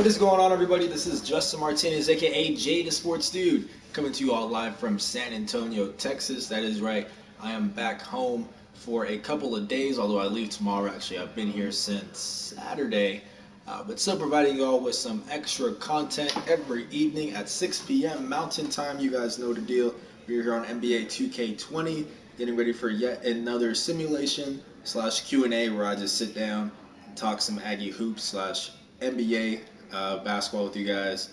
What is going on, everybody? This is Justin Martinez, aka Jay the Sports Dude, coming to you all live from San Antonio, Texas. That is right. I am back home for a couple of days, although I leave tomorrow. Actually, I've been here since Saturday, but still providing you all with some extra content every evening at 6 p.m. Mountain Time. You guys know the deal. We're here on NBA 2K20, getting ready for yet another simulation / Q&A where I just sit down and talk some Aggie hoops / NBA basketball with you guys.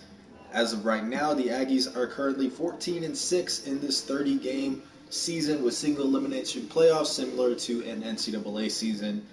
As of right now, the Aggies are currently 14-6 in this 30-game season with single elimination playoffs, similar to an NCAA season.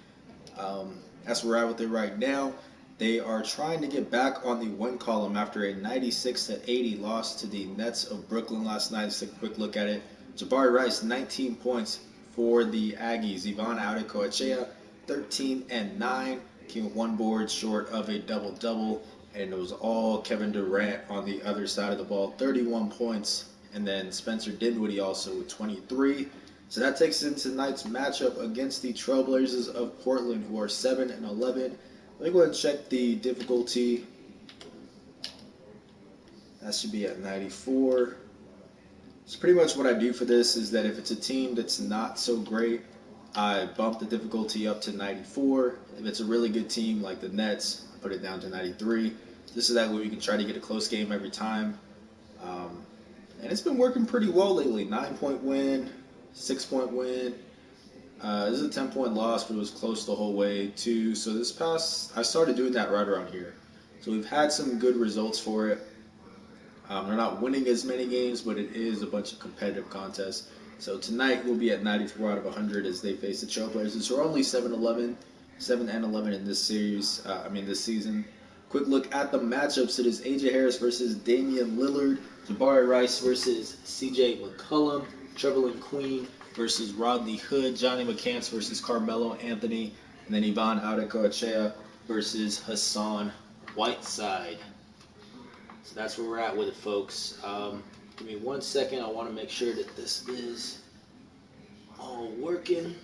That's where we're at with it right now. They are trying to get back on the win column after a 96-80 loss to the Nets of Brooklyn last night. Let's take a quick look at it. Jabari Rice, 19 points for the Aggies. Ivan Adekoechea, 13 and 9. Came with one board short of a double-double, and it was all Kevin Durant on the other side of the ball, 31 points, and then Spencer Dinwiddie also with 23. So that takes us into tonight's matchup against the Trailblazers of Portland, who are 7 and 11. Let me go ahead and check the difficulty. That should be at 94. So pretty much what I do for this is that if it's a team that's not so great, I bump the difficulty up to 94. If it's a really good team like the Nets, I put it down to 93. This is that way we can try to get a close game every time. And it's been working pretty well lately. 9-point win, 6-point win. This is a 10-point loss, but it was close the whole way too. So I started doing that right around here. So we've had some good results for it. They're not winning as many games, but it is a bunch of competitive contests. So tonight we'll be at 94 out of 100 as they face the Trailblazers, who are only 7 and 11 in this series. This season. Quick look at the matchups. It is AJ Harris versus Damian Lillard, Jabari Rice versus CJ McCollum, Trevelyan Queen versus Rodney Hood, Johnny McCants versus Carmelo Anthony, and then Ivan Adekoechea versus Hassan Whiteside. So that's where we're at with it, folks. Give me 1 second. I want to make sure that this is all working.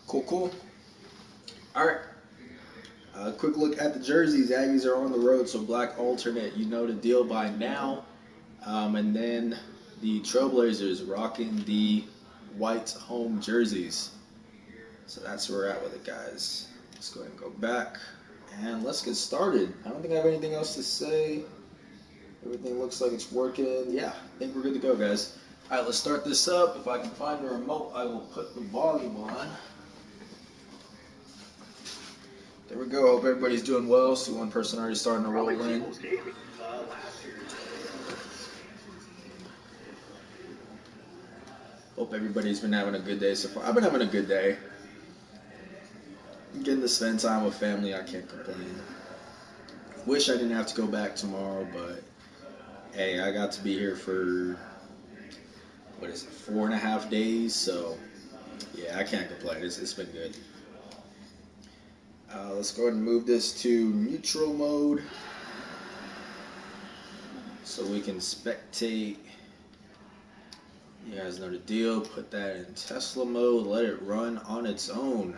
Cool. All right. Quick look at the jerseys. Aggies are on the road, so black alternate. You know the deal by now. And then the Trailblazers rocking the white home jerseys. So that's where we're at with it, guys. Let's go ahead and go back. And let's get started. I don't think I have anything else to say. Everything looks like it's working. Yeah, I think we're good to go, guys. All right, let's start this up. If I can find the remote, I will put the volume on. There we go. Hope everybody's doing well. See one person already starting to roll in. Hope everybody's been having a good day so far. I've been having a good day. Getting to spend time with family, I can't complain. Wish I didn't have to go back tomorrow, but hey, I got to be here for 4.5 days, so yeah, I can't complain. It's been good. Let's go ahead and move this to neutral mode so we can spectate. You guys know the deal. Put that in Tesla mode. Let it run on its own.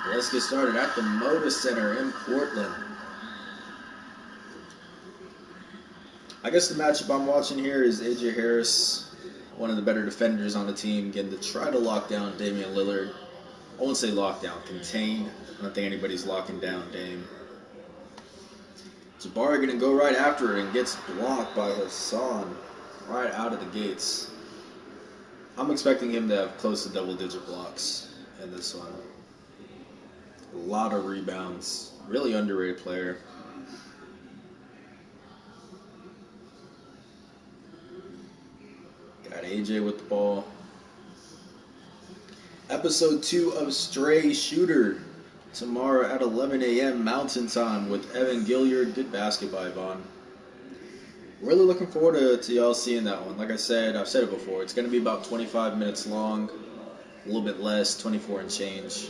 Let's get started at the Moda Center in Portland. I guess the matchup I'm watching here is AJ Harris, one of the better defenders on the team, getting to try to lock down Damian Lillard. I won't say lock down, contain. I don't think anybody's locking down Dame. Jabari going to go right after it and gets blocked by Hassan right out of the gates. I'm expecting him to have close to double-digit blocks in this one. A lot of rebounds. Really underrated player. Got AJ with the ball. Episode 2 of Stray Shooter tomorrow at 11 a.m. Mountain Time with Evan Gilliard. Good basket by Ivan. Really looking forward to y'all seeing that one. Like I said, I've said it before. It's going to be about 25 minutes long. A little bit less, 24 and change.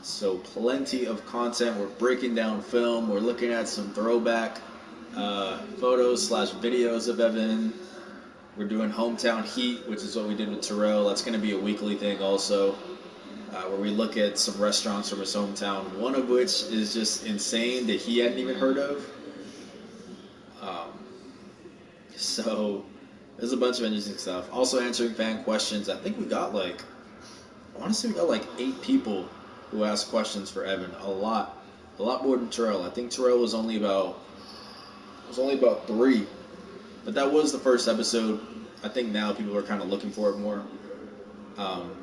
So plenty of content. We're breaking down film. We're looking at some throwback photos / videos of Evan. We're doing Hometown Heat, which is what we did with Terrell. That's going to be a weekly thing also. where we look at some restaurants from his hometown, one of which is just insane that he hadn't even heard of. Um, so there's a bunch of interesting stuff. Also answering fan questions. I want to say we got like 8 people who asked questions for Evan. A lot more than Terrell. I think Terrell was only about 3, but that was the first episode. I think now people are kind of looking for it more. Um,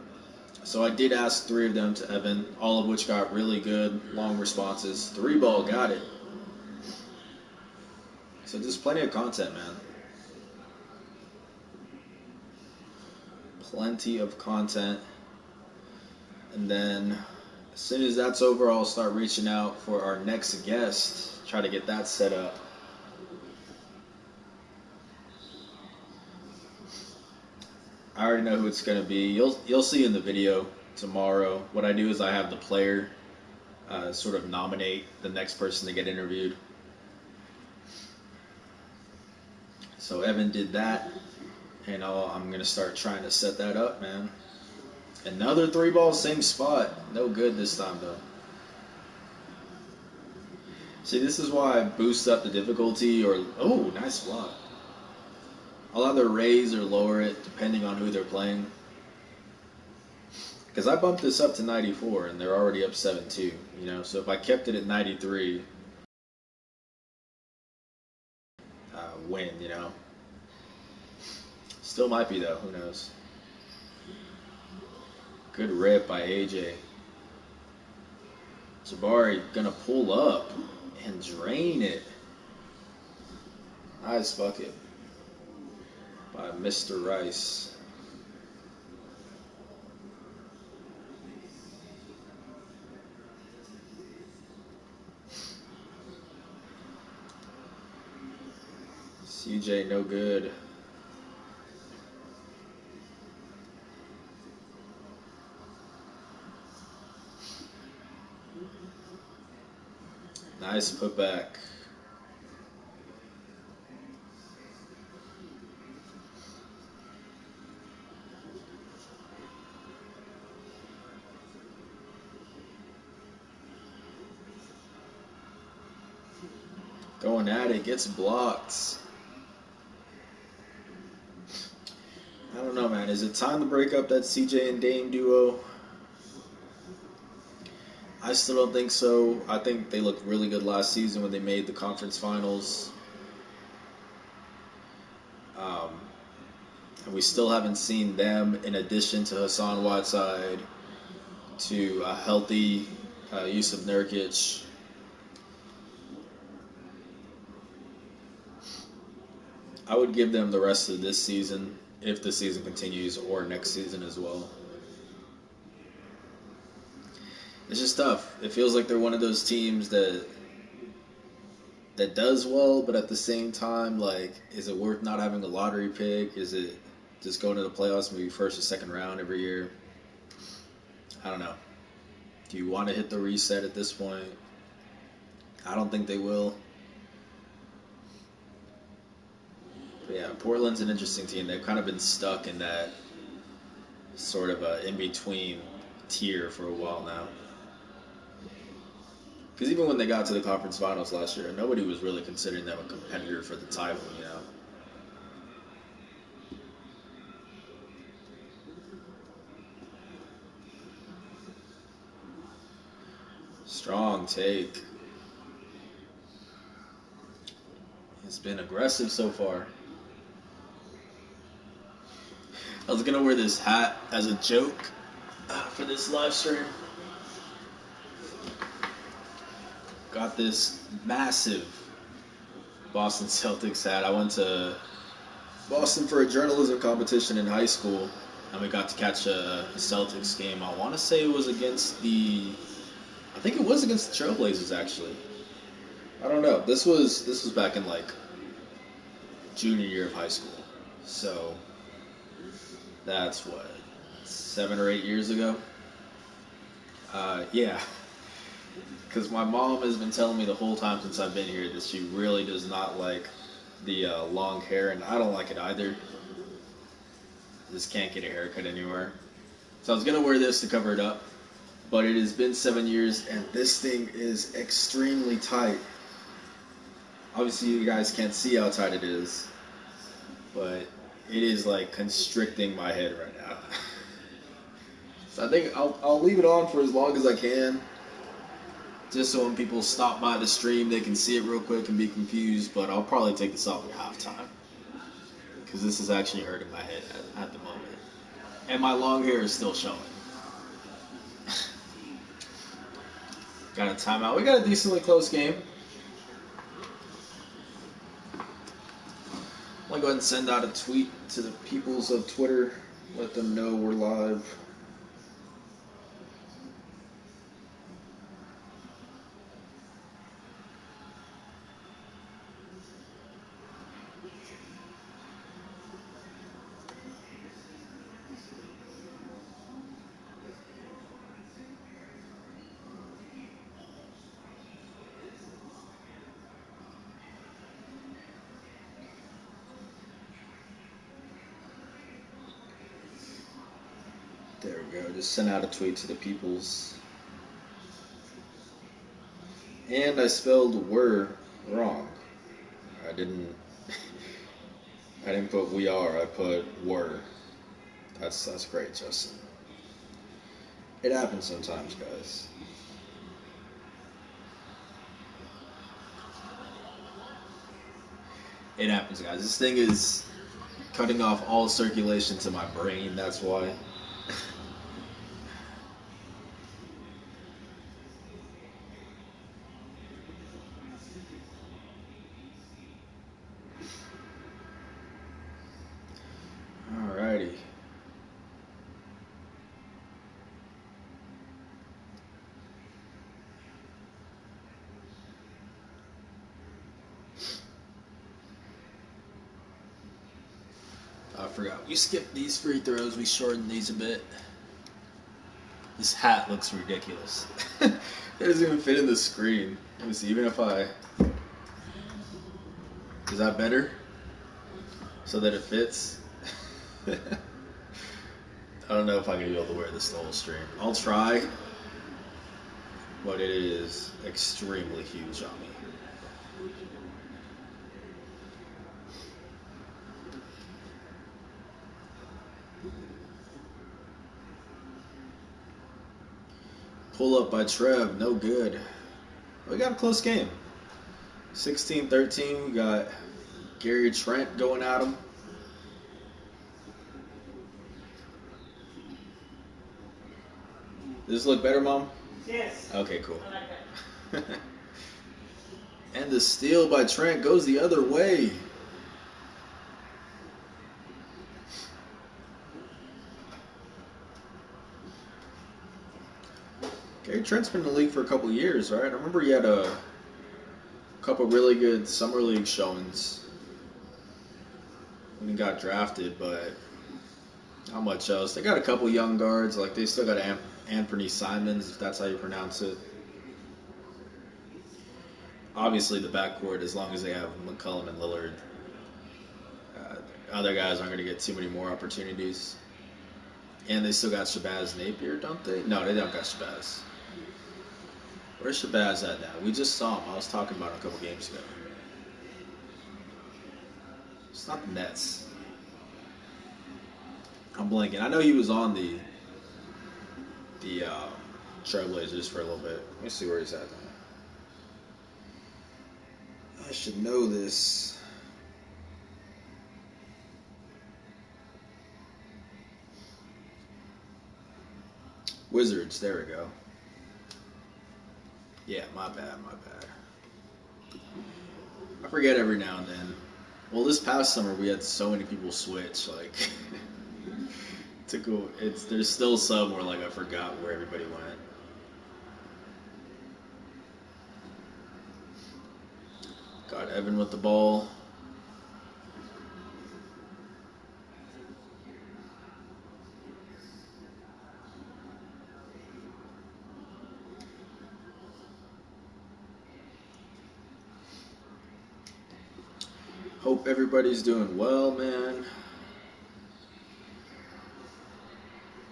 so I did ask 3 of them to Evan, all of which got really good, long responses. 3 ball got it. So just plenty of content, man. Plenty of content. And then as soon as that's over, I'll start reaching out for our next guest, try to get that set up. I already know who it's gonna be. You'll see in the video tomorrow. What I do is I have the player sort of nominate the next person to get interviewed. So Evan did that, and I'm gonna start trying to set that up, man. Another 3 ball, same spot. No good this time though. See, this is why I boost up the difficulty, or oh, nice block. I'll either raise or lower it depending on who they're playing. Because I bumped this up to 94 and they're already up 7-2, you know. So if I kept it at 93, win, you know. Still might be though, who knows. Good rip by AJ. Jabari gonna pull up and drain it. Nice bucket by Mr. Rice. CJ no good. Nice putback. Going at it, gets blocked. I don't know, man. Is it time to break up that CJ and Dame duo? I still don't think so. I think they looked really good last season when they made the conference finals. And we still haven't seen them, in addition to Hassan Whiteside, to a healthy Yusuf Nurkic. I would give them the rest of this season, if the season continues, or next season as well. It's just tough. It feels like they're one of those teams that does well, but at the same time, like, is it worth not having a lottery pick? Is it just going to the playoffs, maybe first or second round every year? I don't know. Do you want to hit the reset at this point? I don't think they will. But yeah, Portland's an interesting team. They've kind of been stuck in that sort of in-between tier for a while now. Because even when they got to the conference finals last year, nobody was really considering them a competitor for the title, you know. Strong take. It's been aggressive so far. I was going to wear this hat as a joke for this live stream. Got this massive Boston Celtics hat. I went to Boston for a journalism competition in high school, and we got to catch a Celtics game. I want to say it was against I think it was against the Trailblazers, actually. I don't know. This was back in like junior year of high school. So that's what, 7 or 8 years ago? Yeah. Because my mom has been telling me the whole time since I've been here that she really does not like the long hair, and I don't like it either. Just can't get a haircut anywhere. So I was going to wear this to cover it up, But it has been 7 years, and this thing is extremely tight. Obviously, you guys can't see how tight it is, but it is like constricting my head right now. So I think I'll leave it on for as long as I can, just so when people stop by the stream, they can see it real quick and be confused. But I'll probably take this off at halftime because this is actually hurting my head at the moment, and my long hair is still showing. Got a timeout. We got a decently close game. I'm going to go ahead and send out a tweet to the peoples of Twitter. Let them know we're live. There we go. Just sent out a tweet to the peoples. And I spelled "were" wrong. I didn't. I didn't put "we are." I put "were." That's great, Justin. It happens sometimes, guys. It happens, guys. This thing is cutting off all circulation to my brain. That's why. Alrighty. I forgot. We skipped these free throws. We shortened these a bit. This hat looks ridiculous. It doesn't even fit in the screen. Let me see. Even if I... Is that better? So that it fits? I don't know if I'm going to be able to wear this the whole stream. I'll try. But it is extremely huge on me. Pull up by Trev, no good. We got a close game. 16-13, we got Gary Trent going at him. Does this look better, Mom? Yes. Okay, cool. I like that. And the steal by Trent goes the other way. Gary Trent's been in the league for a couple years, right? I remember he had a couple really good summer league showings when he got drafted, but not much else. They got a couple young guards, like they still got Anthony Simons, if that's how you pronounce it. Obviously, the backcourt, as long as they have McCollum and Lillard, other guys aren't going to get too many more opportunities. And they still got Shabazz Napier, don't they? No, they don't got Shabazz. Where's Shabazz at now? We just saw him. I was talking about him a couple games ago. It's not the Nets. I'm blanking. I know he was on the Trailblazers for a little bit. Let me see where he's at now. I should know this. Wizards, there we go. Yeah, my bad. I forget every now and then. Well, this past summer we had so many people switch, like there's still some where like I forgot where everybody went. Got Evan with the ball. Hope everybody's doing well, man.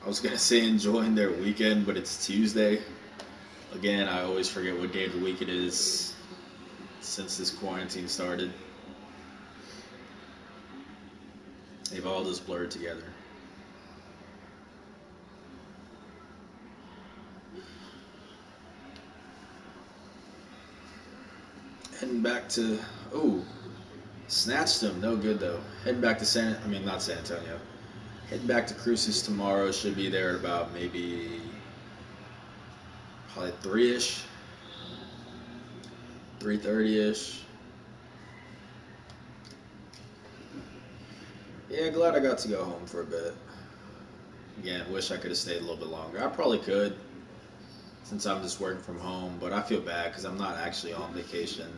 was gonna say enjoying their weekend, but it's Tuesday. Again, I always forget what day of the week it is since this quarantine started. They've all just blurred together. Heading back to snatched him. No good though. Heading back to not San Antonio. Heading back to Cruces tomorrow. Should be there at about maybe probably 3-ish, 3:30-ish. Yeah, glad I got to go home for a bit. Again, wish I could have stayed a little bit longer. I probably could, since I'm just working from home, but I feel bad because I'm not actually on vacation.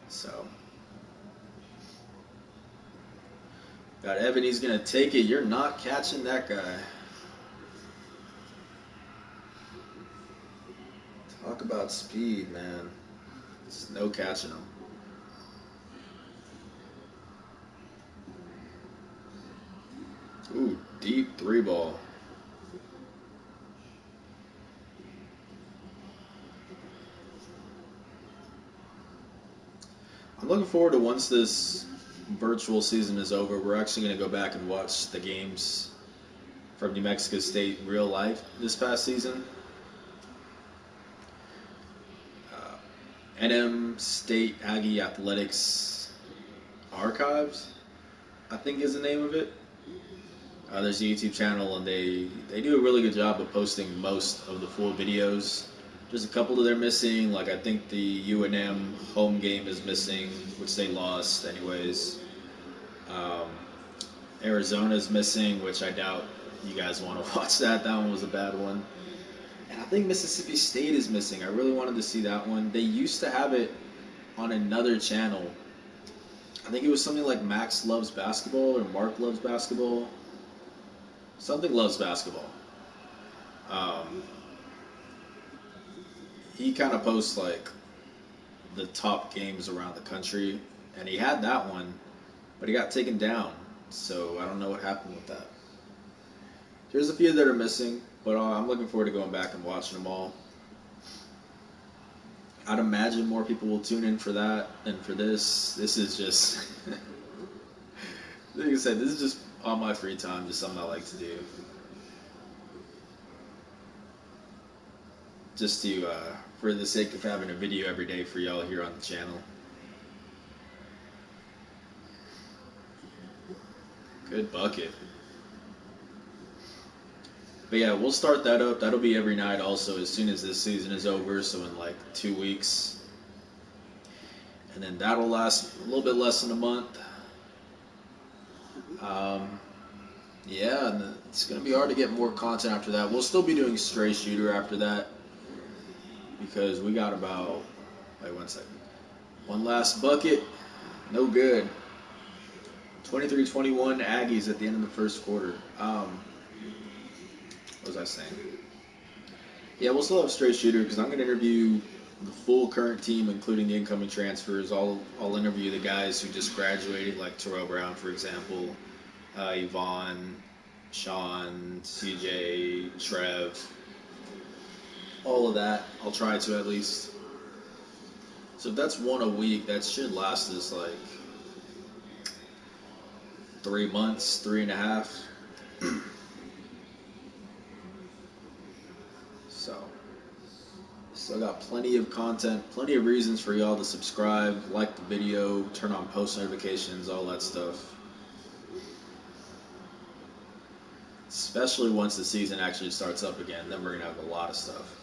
So, got Evan, he's going to take it. You're not catching that guy. Talk about speed, man. There's no catching him. Ooh, deep 3-ball. I'm looking forward to once this virtual season is over, we're actually going to go back and watch the games from New Mexico State in real life this past season. NM State Aggie Athletics Archives, I think is the name of it. There's a YouTube channel, and they do a really good job of posting most of the full videos. There's a couple that they're missing, like I think the UNM home game is missing, which they lost anyways. Arizona's missing, which I doubt you guys want to watch that. That one was a bad one. And I think Mississippi State is missing. I really wanted to see that one. They used to have it on another channel. I think it was something like Max Loves Basketball or Mark Loves Basketball. Something Loves Basketball. He kind of posts like the top games around the country, and he had that one, but he got taken down. So I don't know what happened with that. There's a few that are missing, but I'm looking forward to going back and watching them all. I'd imagine more people will tune in for that than for this. This is just, like I said, this is just on my free time, just something I like to do. Just to, for the sake of having a video every day for y'all here on the channel. Good bucket. But yeah, we'll start that up. That'll be every night also as soon as this season is over, so in like 2 weeks. And then that'll last a little bit less than a month. Yeah, and it's going to be hard to get more content after that. We'll still be doing Stray Shooter after that, because we got about, wait 1 second. One last bucket, no good. 23-21 Aggies at the end of the first quarter. What was I saying? Yeah, we'll still have Stray Shooter because I'm going to interview the full current team, including the incoming transfers. I'll interview the guys who just graduated, like Terrell Brown, for example, Yvonne, Sean, CJ, Trev, all of that. I'll try to at least. So if that's one a week, that should last us like 3 months, 3.5. So I got plenty of content, plenty of reasons for y'all to subscribe, like the video, turn on post notifications, all that stuff. Especially once the season actually starts up again, then we're going to have a lot of stuff.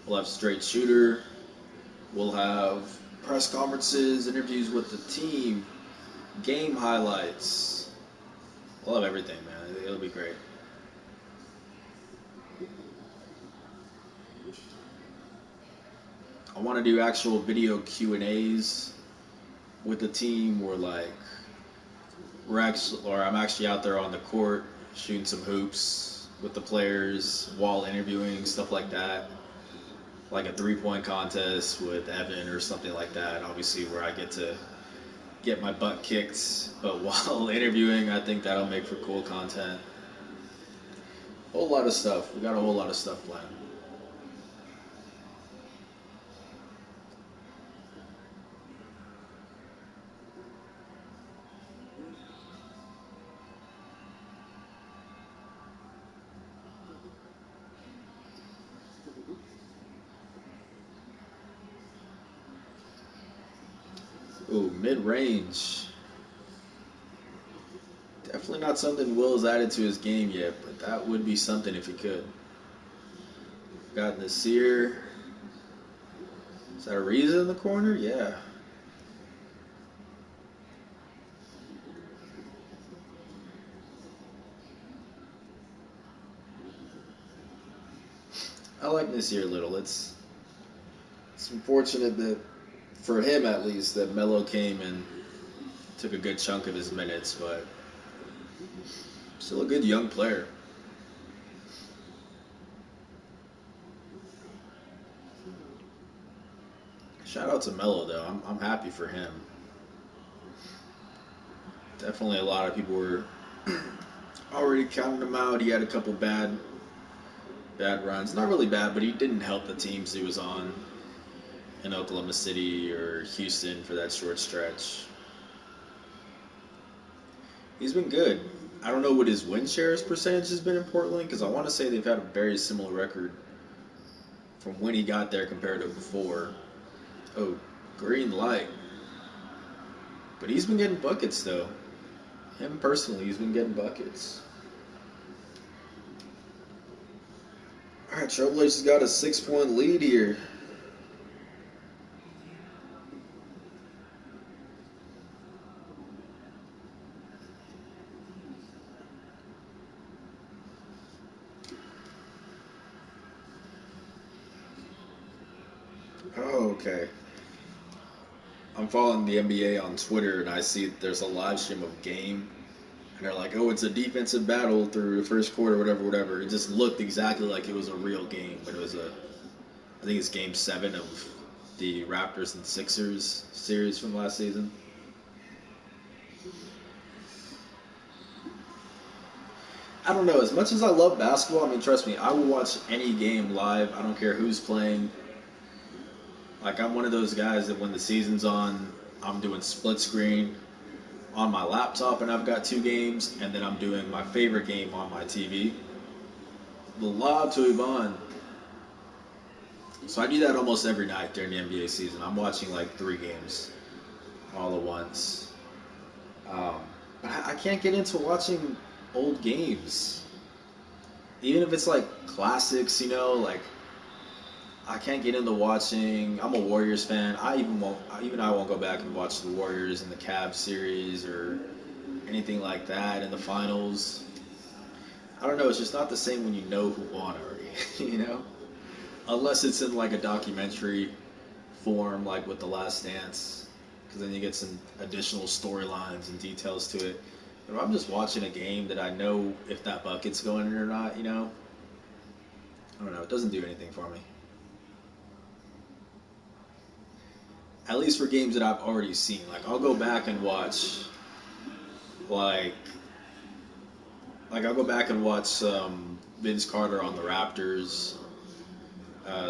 We'll have Straight Shooter, we'll have press conferences, interviews with the team, game highlights. We'll have everything, man. It'll be great. I want to do actual video Q&As with the team where I'm actually out there on the court shooting some hoops with the players while interviewing, stuff like that. Like a 3-point contest with Evan or something like that, obviously where I get to get my butt kicked, but while interviewing, I think that'll make for cool content. Whole lot of stuff. We got a whole lot of stuff planned. Ooh, mid-range. Definitely not something Will's added to his game yet, but that would be something if he could. Got Nasir. Is that a Ariza in the corner? Yeah. I like Nasir a little. It's unfortunate that, for him at least, that Melo came and took a good chunk of his minutes, but still a good young player. Shout out to Melo though. I'm happy for him. Definitely a lot of people were already counting him out. He had a couple bad runs. Not really bad, but he didn't help the teams he was on in Oklahoma City or Houston for that short stretch. He's been good. I don't know what his win shares percentage has been in Portland because I want to say they've had a very similar record from when he got there compared to before. Oh, green light. But he's been getting buckets though. Him personally, he's been getting buckets. All right, Trailblazers got a 6-point lead here. Oh, okay. I'm following the NBA on Twitter and I see there's a live stream of game and they're like, oh, it's a defensive battle through the first quarter, whatever. It just looked exactly like it was a real game, but I think it's game 7 of the Raptors and Sixers series from last season. I don't know. As much as I love basketball, I mean, trust me, I will watch any game live. I don't care who's playing. Like, I'm one of those guys that when the season's on, I'm doing split screen on my laptop and I've got 2 games, and then I'm doing my favorite game on my TV. The lob to Ivan. So I do that almost every night during the NBA season. I'm watching like 3 games all at once. But I can't get into watching old games. Even if it's like classics, like I can't get into watching. I'm a Warriors fan. I won't go back and watch the Warriors in the Cavs series or anything like that in the finals. I don't know. It's just not the same when you know who won already. Unless it's in like a documentary form, like with The Last Dance, because then you get some additional storylines and details to it. But if I'm just watching a game that I know if that bucket's going in or not, I don't know. It doesn't do anything for me. At least for games that I've already seen. Like I'll go back and watch, like I'll go back and watch some Vince Carter on the Raptors,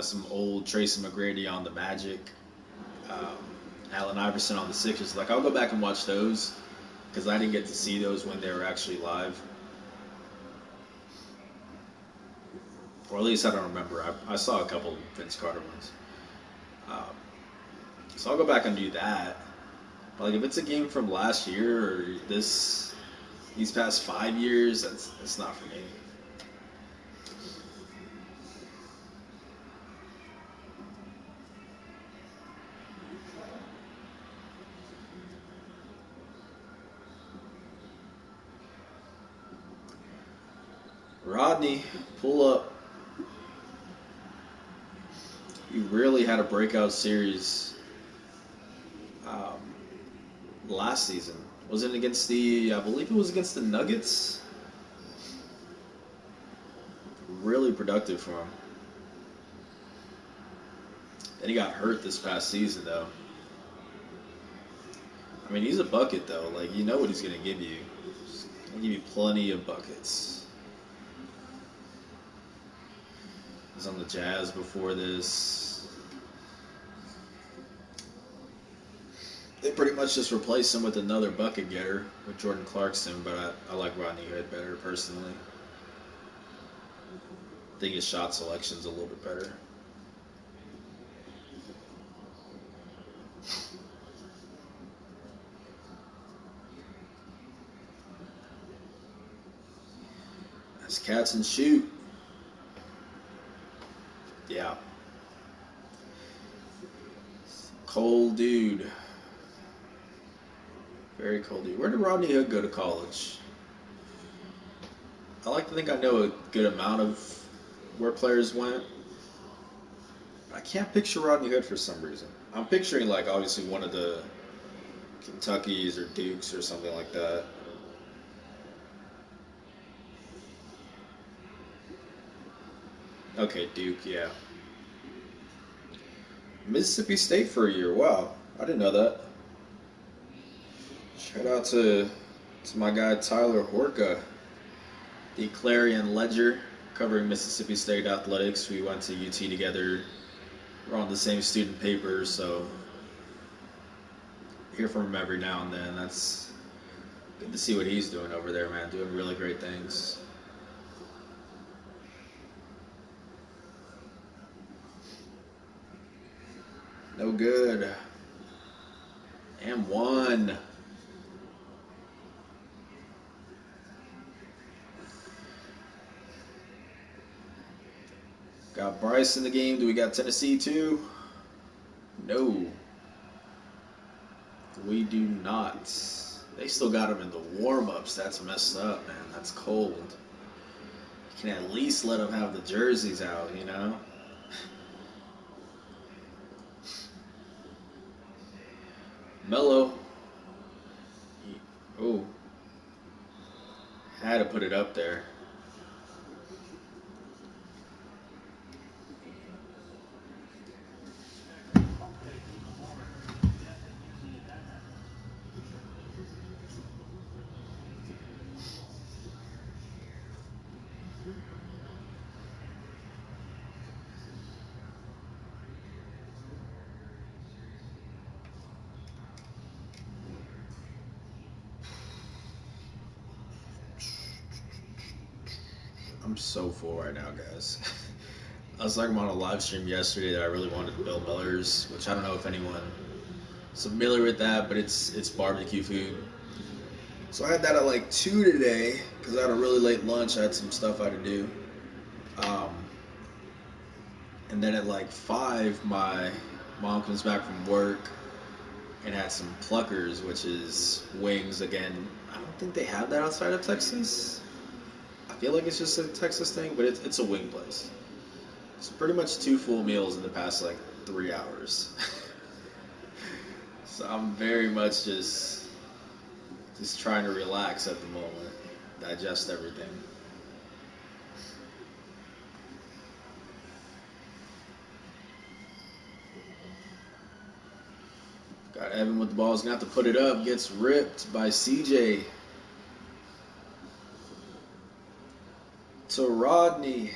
some old Tracy McGrady on the Magic, um, Allen Iverson on the Sixers. Like I'll go back and watch those because I didn't get to see those when they were actually live, or at least I don't remember. I saw a couple Vince Carter ones. Um, So I'll go back and do that. But like if it's a game from last year or these past 5 years, that's not for me. Rodney, pull up. He really had a breakout series um, last season. Was it against I believe it was against the Nuggets? Really productive for him. Then he got hurt this past season, though. I mean, he's a bucket, though. Like, you know what he's going to give you. He's going to give you plenty of buckets. was on the Jazz before this. They pretty much just replaced him with another bucket getter with Jordan Clarkson, but I like Rodney Hood better personally. I think his shot selection's a little bit better. That's catch and shoot. Yeah. Cold dude. Very cold dude. Where did Rodney Hood go to college? I like to think I know a good amount of where players went. I can't picture Rodney Hood for some reason. I'm picturing, like, obviously one of the Kentuckys or Dukes or something like that. Okay, Duke, yeah. Mississippi State for a year. Wow, I didn't know that. Shout out to my guy Tyler Horka, the Clarion Ledger, covering Mississippi State athletics. We went to UT together. We're on the same student paper, so hear from him every now and then. That's good to see what he's doing over there, man. Doing really great things. No good. And one. Got Bryce in the game. Do we got Tennessee too? No. We do not. They still got him in the warm-ups. That's messed up, man. That's cold. You can at least let them have the jerseys out, you know? Melo. Oh. Had to put it up there. I'm so full right now, guys. I was talking about on a live stream yesterday that I really wanted Bill Miller's, which I don't know if anyone is familiar with that, but it's barbecue food. So I had that at like 2 today because I had a really late lunch. I had some stuff I had to do. And then at like 5, my mom comes back from work and had some Pluckers, which is wings. Again, I don't think they have that outside of Texas. I feel like it's just a Texas thing, but it's a wing place. It's pretty much 2 full meals in the past like 3 hours. So I'm very much just trying to relax at the moment, digest everything. Got Evan with the ball. He's going to have to put it up. Gets ripped by CJ. To Rodney.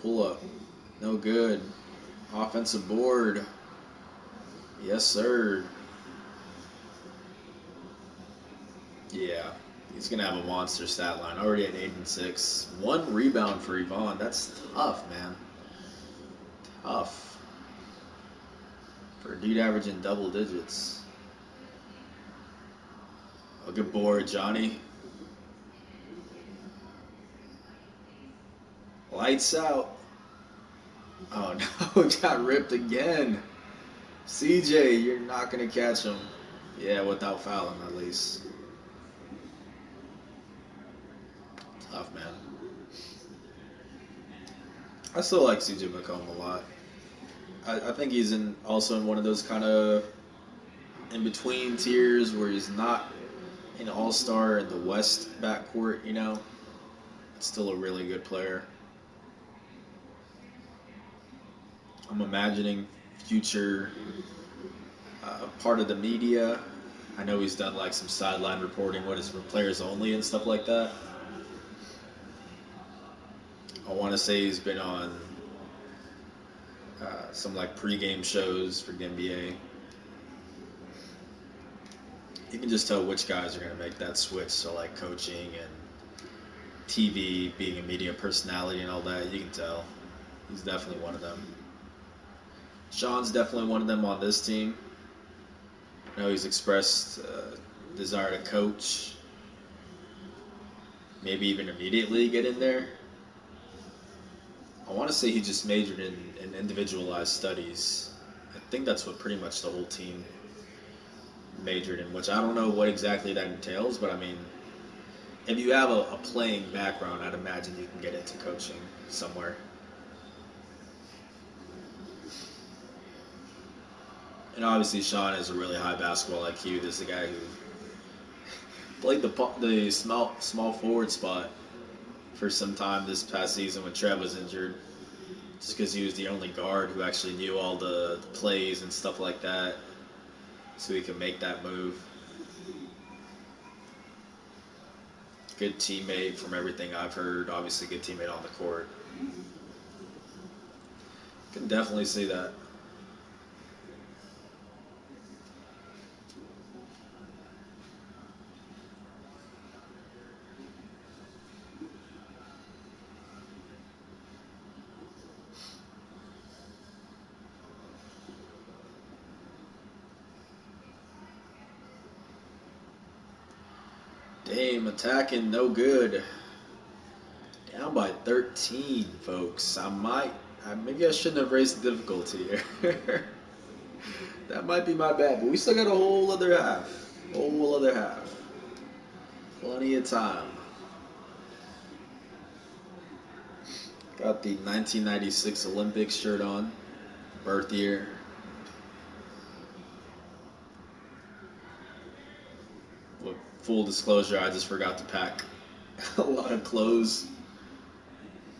Pull up. No good. Offensive board. Yes, sir. Yeah. He's going to have a monster stat line. Already at 8 and 6. 1 rebound for Yvonne. That's tough, man. Tough. For a dude averaging double digits. A good board, Johnny. Lights out. Oh no, got ripped again. CJ, you're not going to catch him. Yeah, without fouling at least. Tough, man. I still like CJ McComb a lot. I think he's also in one of those kind of in-between tiers where he's not an all-star in the West backcourt, you know. Still a really good player. I'm imagining future part of the media, I know he's done like some sideline reporting, what is for players only and stuff like that. I want to say he's been on some like pregame shows for the NBA. You can just tell which guys are going to make that switch to like coaching and TV, being a media personality and all that. You can tell. He's definitely one of them. Sean's definitely one of them on this team. I know he's expressed desire to coach, maybe even immediately get in there. I want to say he just majored in individualized studies. I think that's what pretty much the whole team majored in, which I don't know what exactly that entails, but I mean, if you have a playing background, I'd imagine you can get into coaching somewhere. And obviously, Sean has a really high basketball IQ. This is a guy who played the small forward spot for some time this past season when Trev was injured, just because he was the only guard who actually knew all the plays and stuff like that, so he could make that move. Good teammate from everything I've heard. Obviously, good teammate on the court. Can definitely see that. Dame attacking, no good. Down by 13, folks. Maybe I shouldn't have raised the difficulty here. That might be my bad, but we still got a whole other half. Whole other half. Plenty of time. Got the 1996 Olympics shirt on. Birth year. With full disclosure, I just forgot to pack a lot of clothes.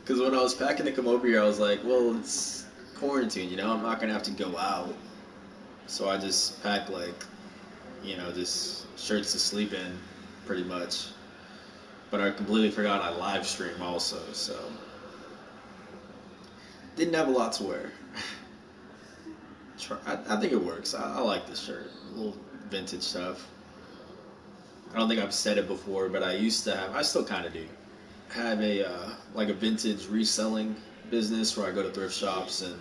Because when I was packing to come over here, I was like, well, it's quarantine, I'm not going to have to go out. So I just packed, just shirts to sleep in, pretty much. But I completely forgot I live stream also, so. Didn't have a lot to wear. I think it works. I like this shirt. A little vintage stuff. I don't think I've said it before, but I still kind of do, have a vintage reselling business where I go to thrift shops and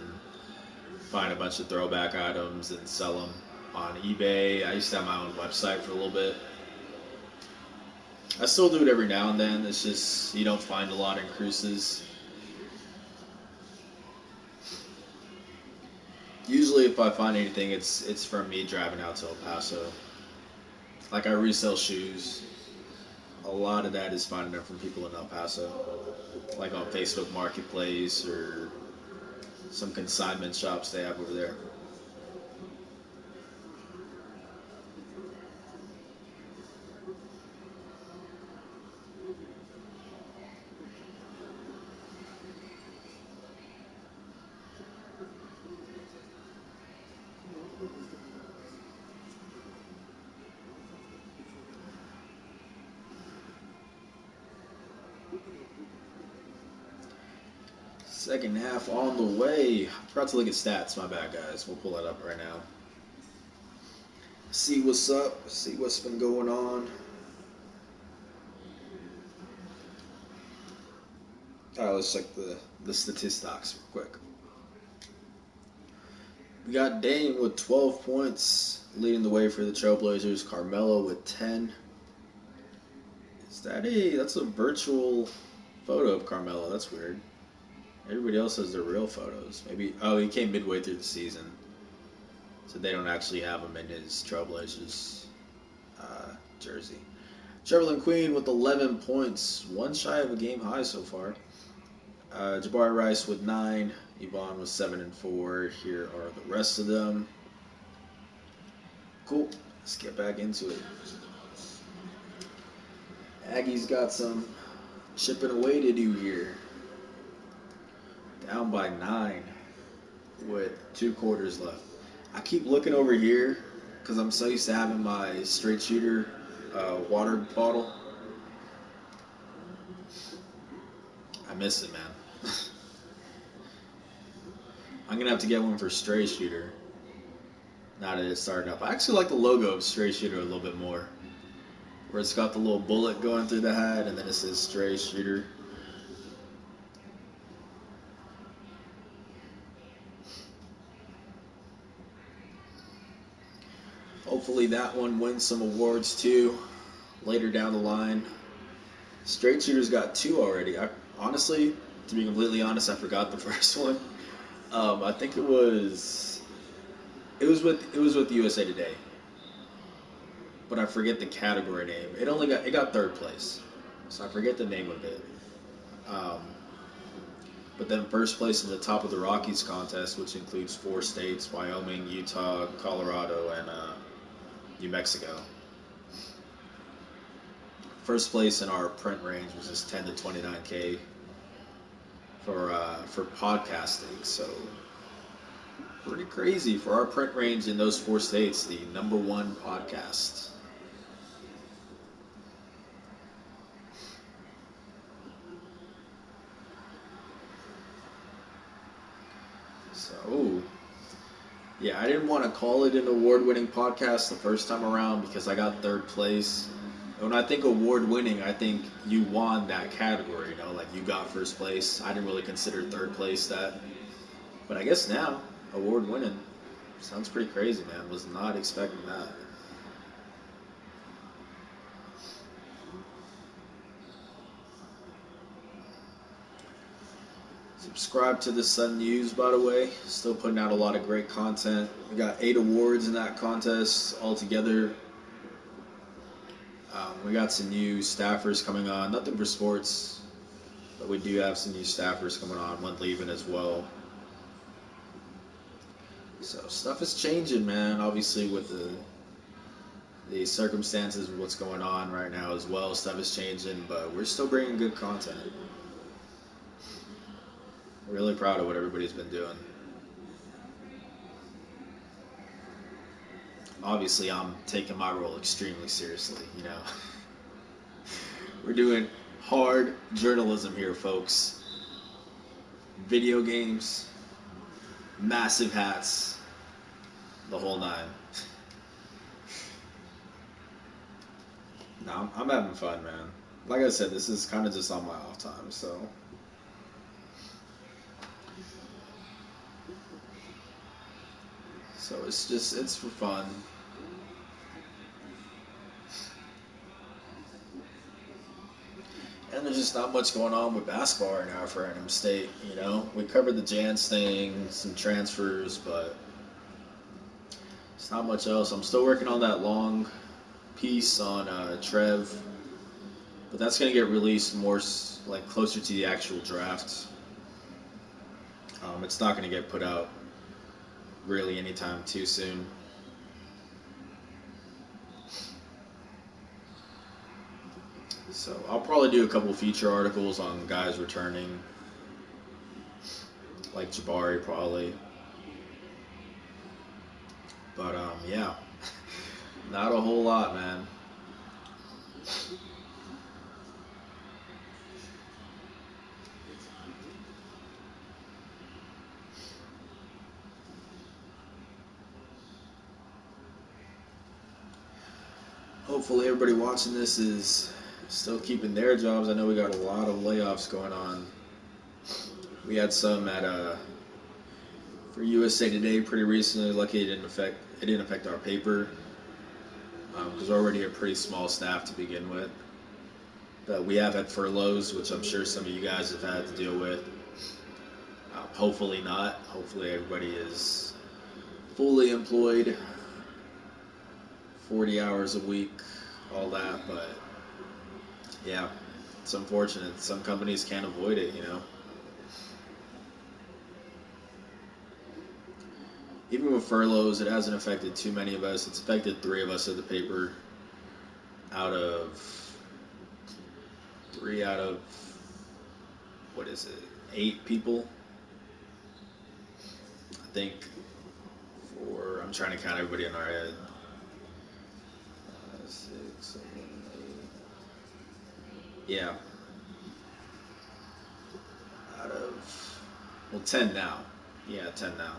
find a bunch of throwback items and sell them on eBay. I used to have my own website for a little bit. I still do it every now and then. It's just you don't find a lot in cruises. Usually if I find anything, it's from me driving out to El Paso. Like I resell shoes. A lot of that is finding them from people in El Paso. Like on Facebook Marketplace or some consignment shops they have over there. Second half on the way. Forgot to look at stats. My bad, guys. We'll pull that up right now. See what's up. See what's been going on. All right, let's check the statistics real quick. We got Dame with 12 points, leading the way for the Trailblazers. Carmelo with 10. That's a virtual photo of Carmelo. That's weird. Everybody else has their real photos. He came midway through the season, so they don't actually have him in his Trailblazers jersey. Trevelin Queen with 11 points, one shy of a game high so far. Jabari Rice with 9. Yvonne with 7 and 4. Here are the rest of them. Cool. Let's get back into it. Aggies got some chipping away to do here. Down by 9 with 2 quarters left. I keep looking over here because I'm so used to having my straight shooter water bottle. I miss it, man. I'm gonna have to get one for straight shooter now that it's starting up. I actually like the logo of straight shooter a little bit more, where it's got the little bullet going through the hat and then it says straight shooter. Hopefully that one wins some awards too later down the line. Straight Shooter's got two already. I honestly, to be completely honest, I forgot the first one. I think it was with USA Today, but I forget the category name. It got third place, so I forget the name of it. Um, but then first place in the Top of the Rockies contest, which includes 4 states: Wyoming, Utah, Colorado, and New Mexico. First place in our print range was just 10 to 29K for podcasting. So pretty crazy for our print range in those 4 states. The number one podcast. So yeah, I didn't want to call it an award-winning podcast the first time around because I got third place. When I think award-winning, I think you won that category. Like you got first place. I didn't really consider third place that, but I guess now award-winning sounds pretty crazy, man. Was not expecting that. Subscribe to the Sun News, by the way. Still putting out a lot of great content. We got 8 awards in that contest altogether. We got some new staffers coming on. Nothing for sports, but we do have some new staffers coming on. One leaving as well. So stuff is changing, man. Obviously, with the circumstances of what's going on right now as well, stuff is changing. But we're still bringing good content. Really proud of what everybody's been doing. Obviously, I'm taking my role extremely seriously. We're doing hard journalism here, folks. Video games, massive hats, the whole nine. No, I'm having fun, man. Like I said, this is kind of just on my off time, so. So it's for fun. And there's just not much going on with basketball right now for Random State. We covered the Jans thing, some transfers, but it's not much else. I'm still working on that long piece on Trev, but that's gonna get released more like closer to the actual draft. It's not gonna get put out really anytime too soon. So I'll probably do a couple feature articles on guys returning, like Jabari probably. But yeah, not a whole lot, man. Hopefully everybody watching this is still keeping their jobs. I know we got a lot of layoffs going on. We had some for USA Today pretty recently. Lucky it didn't affect our paper because we're already a pretty small staff to begin with. But we have had furloughs, which I'm sure some of you guys have had to deal with. Hopefully not. Hopefully everybody is fully employed, 40 hours a week, all that. But yeah, it's unfortunate. Some companies can't avoid it. Even with furloughs, it hasn't affected too many of us. It's affected 3 of us at the paper out of 8 people. I think I'm trying to count everybody in our head. 6, 7, 8. Yeah. Out of, well, 10 now. Yeah, 10 now.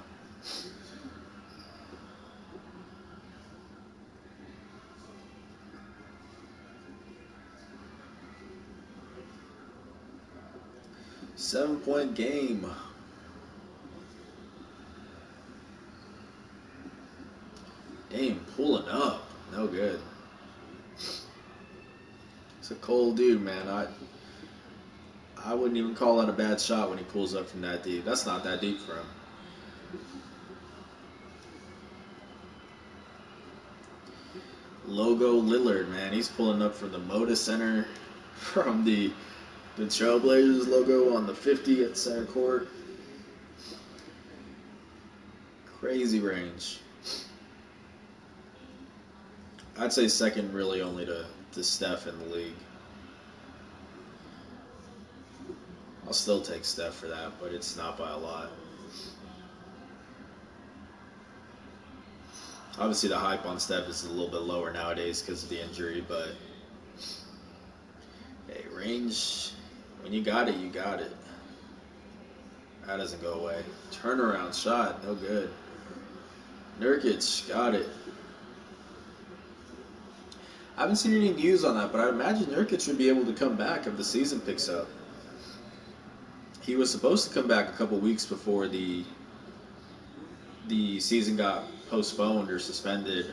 Seven-point game. Dame pulling up. No good. He's a cold dude, man. I wouldn't even call that a bad shot when he pulls up from that deep. That's not that deep for him. Logo Lillard, man. He's pulling up from the Moda Center, from the Trailblazers logo on the 50 at center court. Crazy range. I'd say second really only to Steph in the league. I'll still take Steph for that, but it's not by a lot. Obviously, the hype on Steph is a little bit lower nowadays because of the injury, but hey, range, when you got it, you got it. That doesn't go away. Turnaround shot, no good. Nurkic, got it. I haven't seen any news on that, but I imagine Nurkic would be able to come back if the season picks up. He was supposed to come back a couple weeks before the season got postponed or suspended.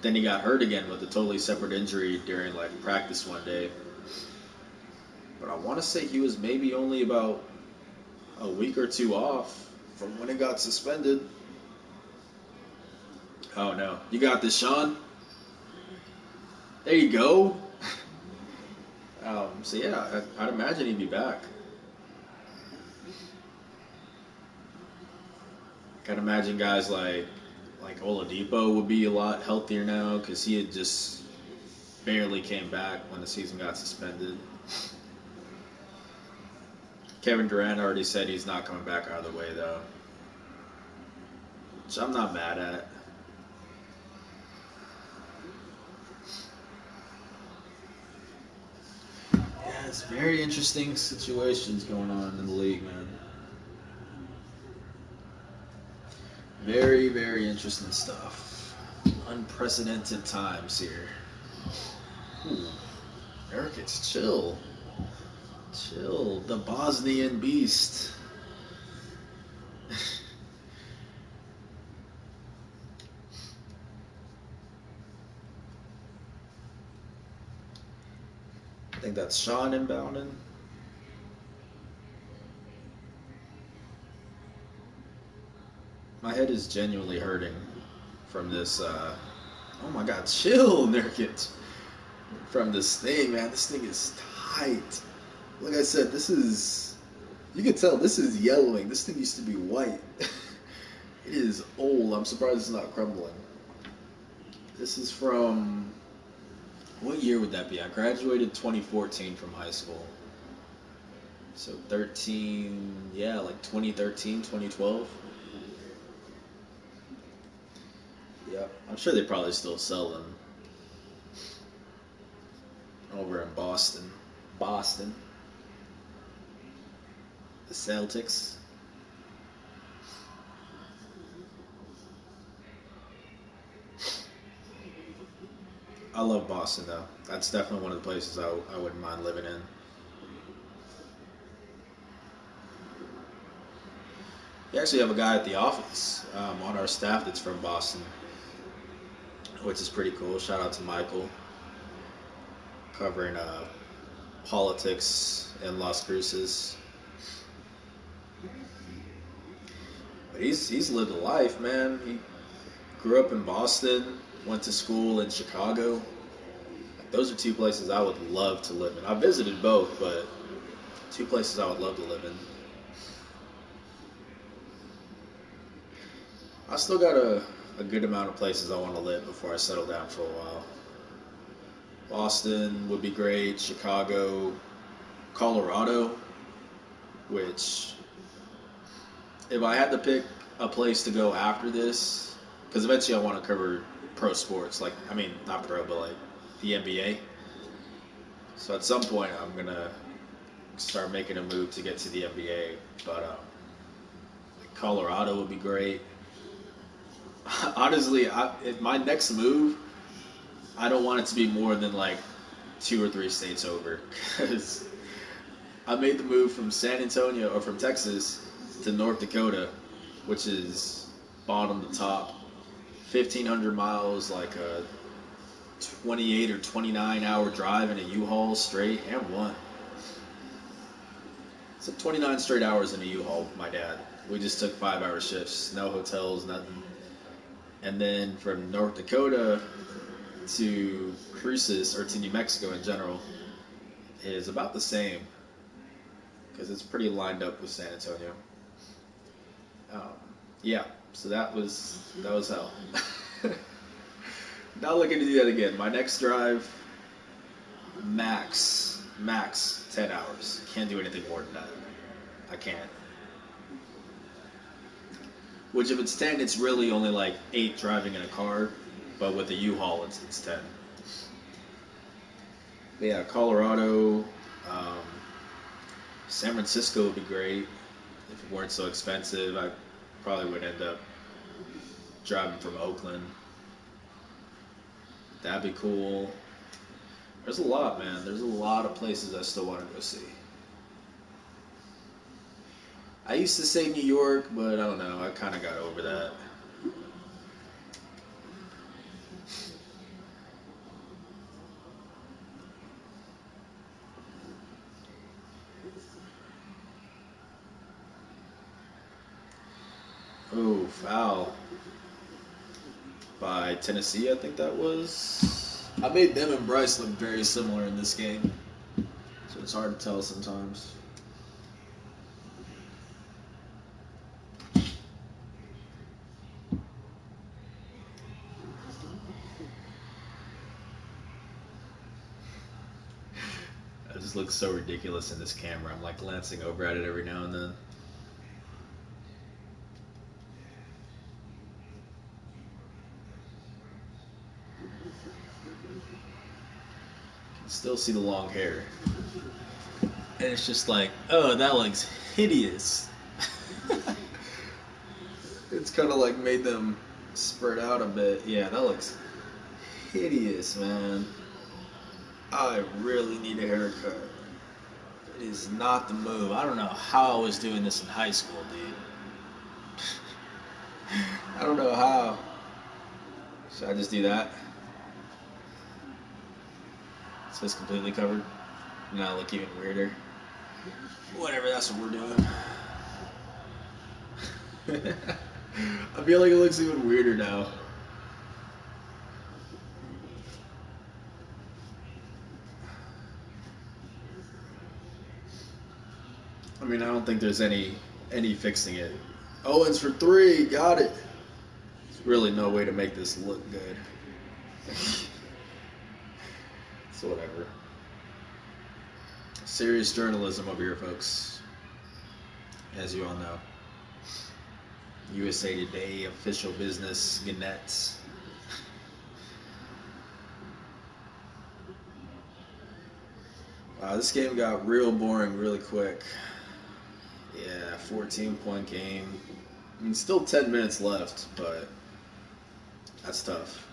Then he got hurt again with a totally separate injury during practice one day. But I want to say he was maybe only about a week or two off from when it got suspended. Oh no, you got this, Sean. There you go. So yeah, I'd imagine he'd be back. I'd imagine guys like Oladipo would be a lot healthier now because he had just barely came back when the season got suspended. Kevin Durant already said he's not coming back either way though, which I'm not mad at. Yeah, it's very interesting situations going on in the league, man. Very, very interesting stuff. Unprecedented times here. Ooh. Eric, it's chill. Chill. The Bosnian beast. I think that's Sean inbounding. My head is genuinely hurting from this. Oh my God, chill, Nurkic. From this thing, man. This thing is tight. Like I said, this is. You can tell this is yellowing. This thing used to be white. It is old. I'm surprised it's not crumbling. This is from. What year would that be? I graduated 2014 from high school. So 13, yeah, 2013, 2012. Yep, I'm sure they probably still sell them over in Boston. Boston. The Celtics. I love Boston, though. That's definitely one of the places I wouldn't mind living in. We actually have a guy at the office on our staff that's from Boston, which is pretty cool. Shout out to Michael, covering politics in Las Cruces. But he's lived a life, man. He grew up in Boston, went to school in Chicago. Those are two places I would love to live in. I visited both, but two places I would love to live in. I still got a good amount of places I want to live before I settle down for a while. Boston would be great, Chicago, Colorado, which if I had to pick a place to go after this, because eventually I want to cover pro sports. Like, I mean, not pro, but like the NBA. So at some point, I'm gonna start making a move to get to the NBA. But like Colorado would be great. Honestly, if my next move, I don't want it to be more than like 2 or 3 states over, because I made the move from San Antonio or from Texas to North Dakota, which is bottom to top, 1,500 miles, like a 28 or 29-hour drive in a U-Haul straight, and one. So 29 straight hours in a U-Haul with my dad. We just took 5-hour shifts, no hotels, nothing. And then from North Dakota to Cruces, or to New Mexico in general, is about the same, because it's pretty lined up with San Antonio. Um, yeah, so that was hell. Not looking to do that again. My next drive, max 10 hours. Can't do anything more than that. I can't. Which if it's 10, it's really only like 8 driving in a car, but with a U-Haul, it's 10. But yeah, Colorado, um, San Francisco would be great if it weren't so expensive. I probably would end up driving from Oakland. That'd be cool. There's a lot, man. There's a lot of places I still want to go see. I used to say New York, but I don't know. I kind of got over that. Oh, foul by Tennessee, I think that was. I made them and Bryce look very similar in this game, so it's hard to tell sometimes. I just look so ridiculous in this camera. I'm like glancing over at it every now and then. Can still see the long hair. And it's just like, oh, that looks hideous. It's kind of like made them spread out a bit. Yeah, that looks hideous, man. I really need a haircut. It is not the move. I don't know how I was doing this in high school, dude. I don't know how. Should I just do that? So it's completely covered. Now I look even weirder. Whatever, that's what we're doing. I feel like it looks even weirder now. I mean, I don't think there's any fixing it. Owens for 3, got it. There's really no way to make this look good. So whatever. Serious journalism over here, folks. As you all know. USA Today, official business, Gannett. Wow, this game got real boring really quick. Yeah, 14-point game. I mean, still 10 minutes left, but that's tough.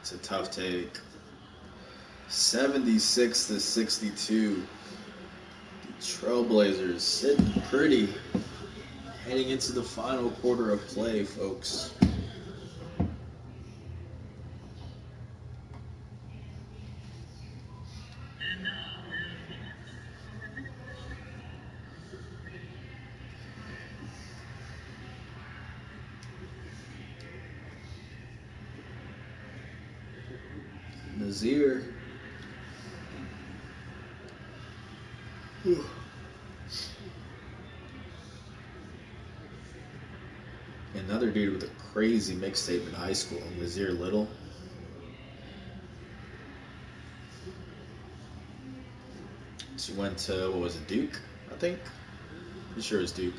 It's a tough take. 76-62. The Trailblazers sitting pretty. Heading into the final quarter of play, folks. Nazir. Another dude with a crazy mixtape in high school, Nazir Little. She went to, what was it, Duke, I think? Pretty sure it was Duke.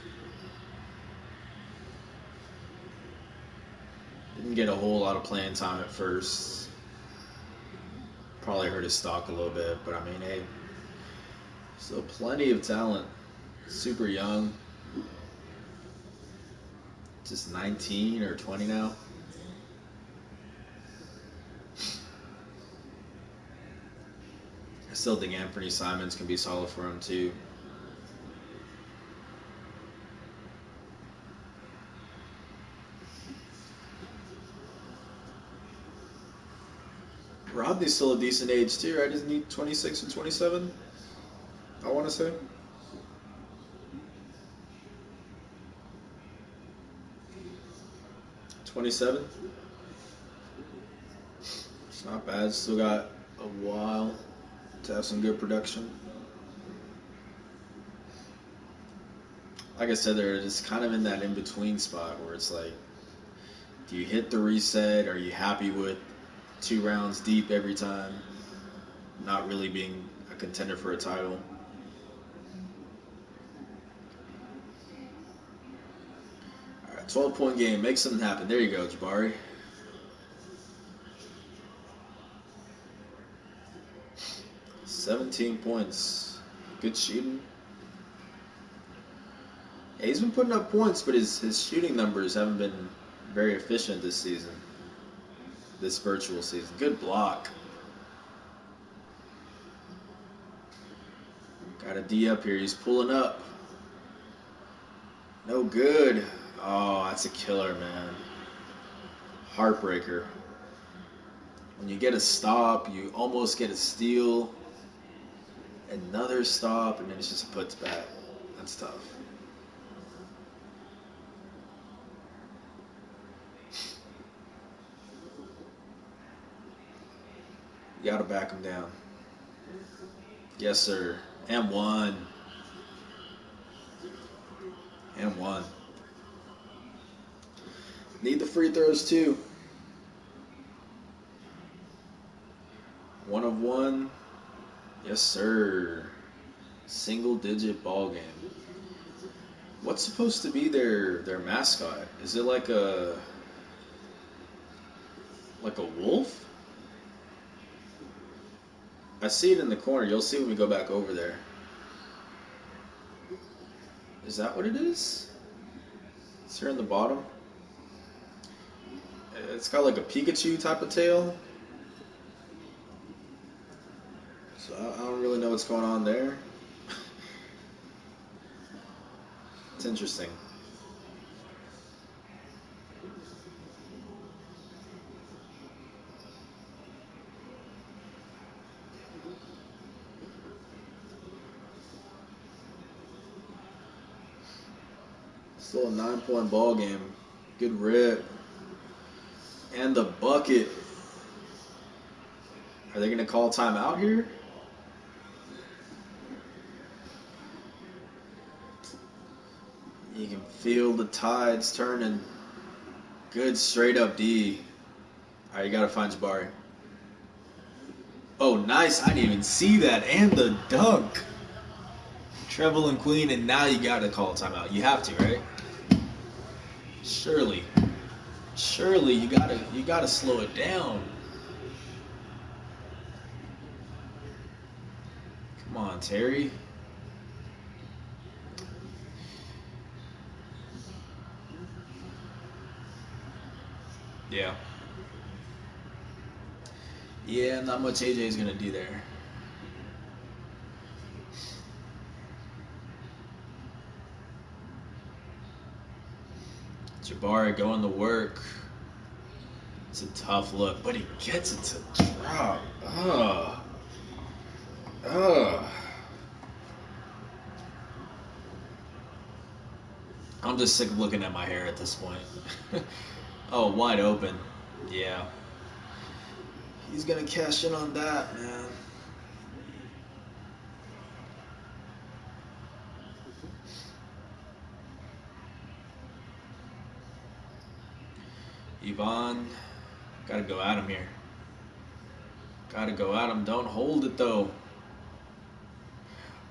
Didn't get a whole lot of playing time at first. Probably hurt his stock a little bit, but I mean, hey, still plenty of talent. Super young. Just 19 or 20 now. I still think Anthony Simons can be solid for him too. Rodney's still a decent age too, right? Isn't he 26 or 27? I want to say. 27. It's not bad. Still got a while to have some good production. Like I said, they're just kind of in that in-between spot where it's like, do you hit the reset? Are you happy with 2 rounds deep every time? Not really being a contender for a title. All right, 12-point game. Make something happen. There you go, Jabari. 17 points. Good shooting. Yeah, he's been putting up points, but his shooting numbers haven't been very efficient this season. This virtual season. Good block. Got a D up here. He's pulling up. No good. Oh, that's a killer, man. Heartbreaker. When you get a stop, you almost get a steal. Another stop, and then it's just a puts back. That's tough. You gotta back him down. Yes, sir. And one. And one. Need the free throws too. 1 of 1. Yes, sir. Single digit ball game. What's supposed to be their mascot? Is it like a wolf? I see it in the corner. You'll see when we go back over there. Is that what it is? It's here in the bottom. It's got like a Pikachu type of tail. So I don't really know what's going on there. It's interesting. Still a 9-point ball game. Good rip. And the bucket. Are they going to call timeout here? You can feel the tides turning. Good straight up D. All right, you got to find Jabari. Oh, nice. I didn't even see that. And the dunk. Treble and Queen, and now you got to call a timeout. You have to, right? Surely you gotta slow it down. Come on, Terry. Yeah. Yeah, not much AJ's gonna do there. Jabari going to work. It's a tough look, but he gets it to drop. I'm just sick of looking at my hair at this point. Oh, wide open. Yeah. He's going to cash in on that, man. Yvonne, gotta go at him here. Gotta go at him. Don't hold it, though.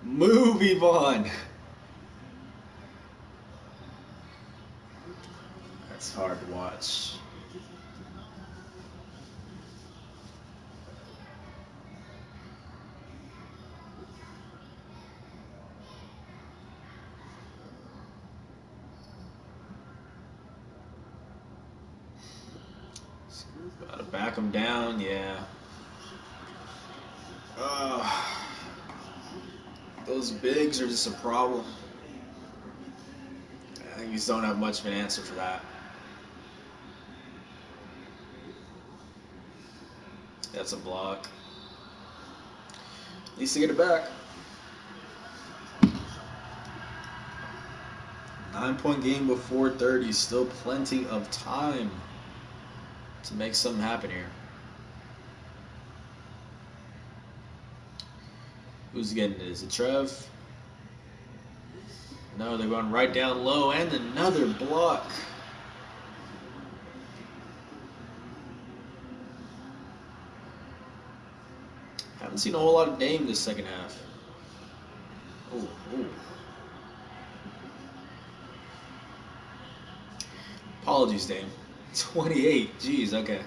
Move, Yvonne. That's hard to watch. Gotta back them down, yeah. Uh, those bigs are just a problem. I just don't have much of an answer for that. That's a block. At least to get it back. 9-point game before 30. Still plenty of time to make something happen here. Who's getting it? Is it Trev? No, they're going right down low, and another block. Haven't seen a whole lot of Dame this second half. Ooh, ooh. Apologies, Dame. 28. Jeez, okay.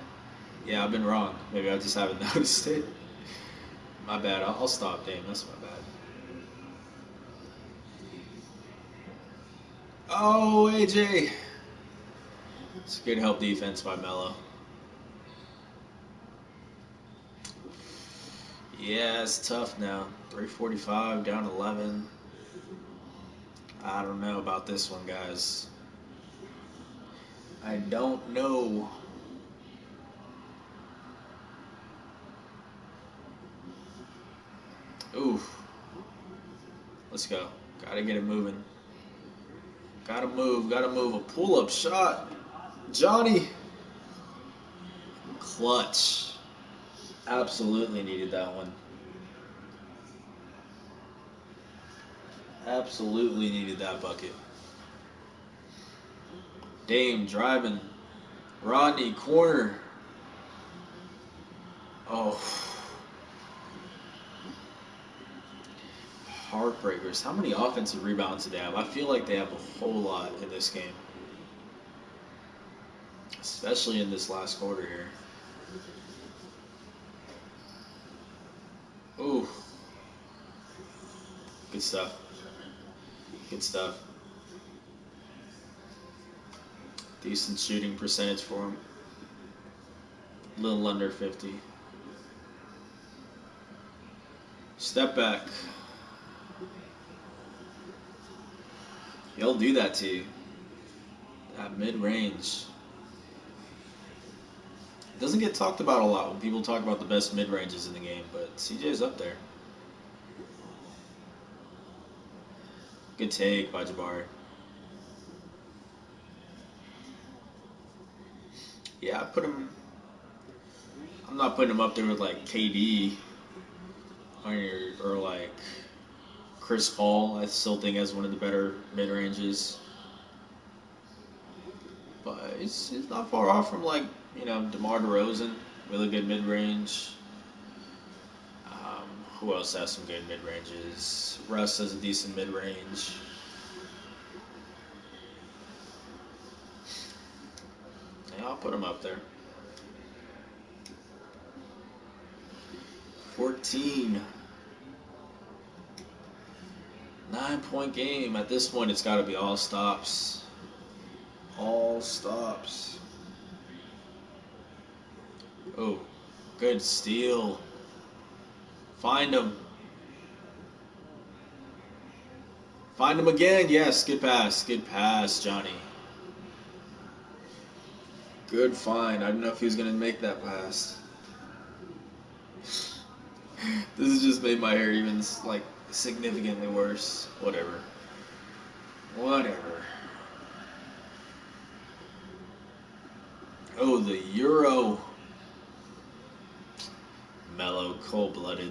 Yeah, I've been wrong. Maybe I just haven't noticed it. My bad. I'll stop, Dame. That's my bad. Oh, AJ. It's good help defense by Melo. Yeah, it's tough now. 3:45, down 11. I don't know about this one, guys. I don't know. Ooh. Let's go. Gotta get it moving. Gotta move. Gotta move. A pull-up shot. Johnny. Clutch. Absolutely needed that one. Absolutely needed that bucket. Dame driving. Rodney, corner. Oh. Heartbreakers. How many offensive rebounds did they have? I feel like they have a whole lot in this game. Especially in this last quarter here. Ooh. Good stuff. Good stuff. Decent shooting percentage for him. A little under 50. Step back. He'll do that to you. That mid-range. It doesn't get talked about a lot when people talk about the best mid-ranges in the game, but CJ's up there. Good take by Jabari. Yeah, I'm not putting him up there with like KD or like Chris Paul. I still think has one of the better mid ranges, but it's not far off from like DeMar DeRozan, really good mid range. Who else has some good mid ranges? Russ has a decent mid range. Yeah, I'll put him up there. 14. 9-point game. At this point, it's got to be all stops. All stops. Oh, good steal. Find him. Find him again. Yes, good pass. Good pass, Johnny. Good find. I don't know if he was going to make that pass. This has just made my hair even like significantly worse. Whatever. Whatever. Oh, the Euro. Mellow, cold-blooded.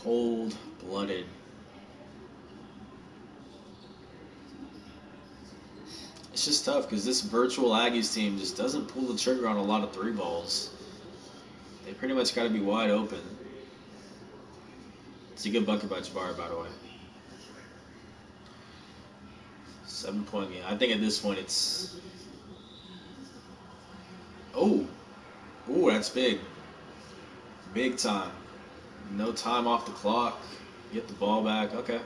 Cold-blooded. It's just tough because this virtual Aggies team just doesn't pull the trigger on a lot of three balls. They pretty much got to be wide open. It's a good bucket by Jabari, by the way. 7-point game. I think at this point it's... Oh! Ooh, that's big. Big time. No time off the clock. Get the ball back. Okay.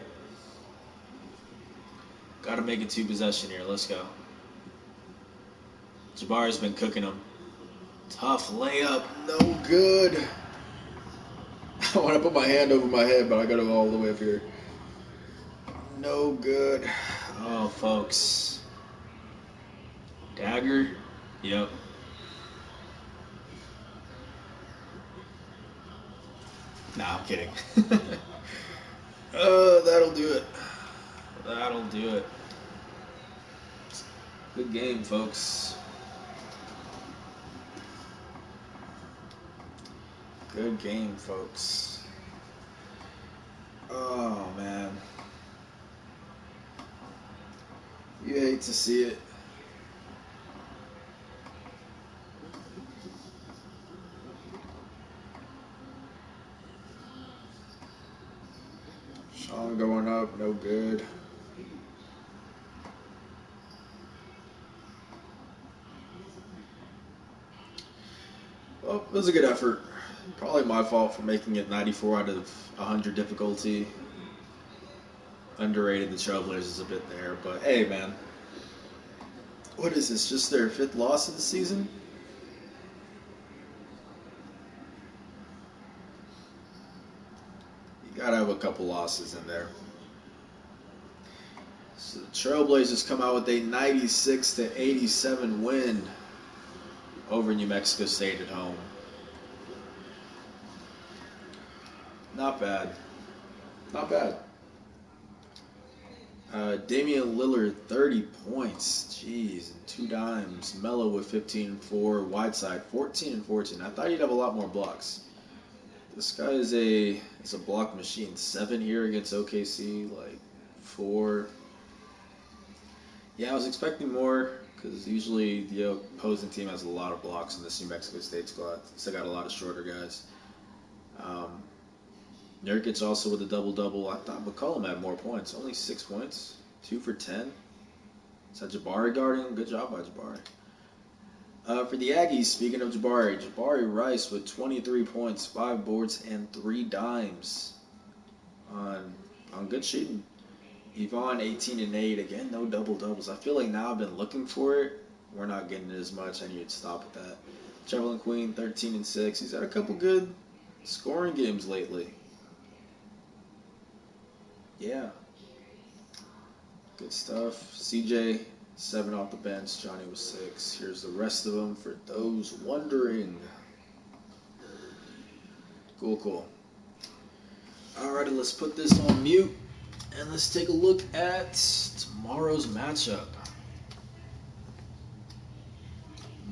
Got to make it 2 possession here. Let's go. Jabari's been cooking them. Tough layup, no good. I want to put my hand over my head, but I got to go all the way up here. No good. Oh, folks. Dagger? Yep. Nah, I'm kidding. That'll do it. That'll do it. Good game, folks. Good game, folks. Oh, man. You hate to see it. Sean going up, no good. Well, it was a good effort. Probably my fault for making it 94 out of 100 difficulty. Underrated the Trailblazers a bit there, but hey, man. What is this? Just their 5th loss of the season? You gotta have a couple losses in there. So the Trailblazers come out with a 96-87 win over New Mexico State at home. Not bad. Not bad. Damian Lillard, 30 points. Jeez, and 2 dimes. Melo with 15 and 4. Whiteside, 14 and 14. I thought he'd have a lot more blocks. This guy is a block machine. 7 here against OKC, like 4. Yeah, I was expecting more because usually the opposing team has a lot of blocks in this New Mexico State squad. So they got a lot of shorter guys. Nurkic also with a double-double. I thought McCollum had more points. Only 6 points. 2 for 10. Is that Jabari guarding him? Good job by Jabari. For the Aggies, speaking of Jabari Rice with 23 points, 5 boards, and 3 dimes on good shooting. Yvonne, 18 and 8. Again, no double-doubles. I feel like now I've been looking for it. We're not getting it as much. I need to stop with that. Traveling Queen, 13 and 6. He's had a couple good scoring games lately. Yeah. Good stuff. CJ, 7 off the bench. Johnny was 6. Here's the rest of them for those wondering. Cool. Alrighty, let's put this on mute. And let's take a look at tomorrow's matchup.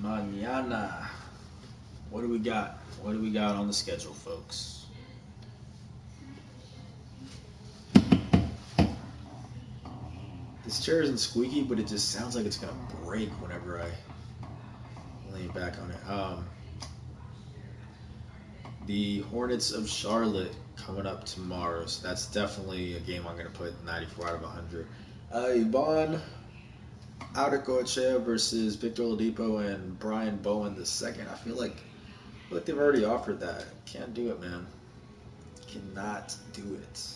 Mañana. What do we got? What do we got on the schedule, folks? This chair isn't squeaky, but it just sounds like it's going to break whenever I lean back on it. The Hornets of Charlotte coming up tomorrow, so that's definitely a game I'm going to put 94 out of 100. Ivan Adekoya versus Victor Oladipo and Brian Bowen II. I feel like they've already offered that. Can't do it, man. Cannot do it.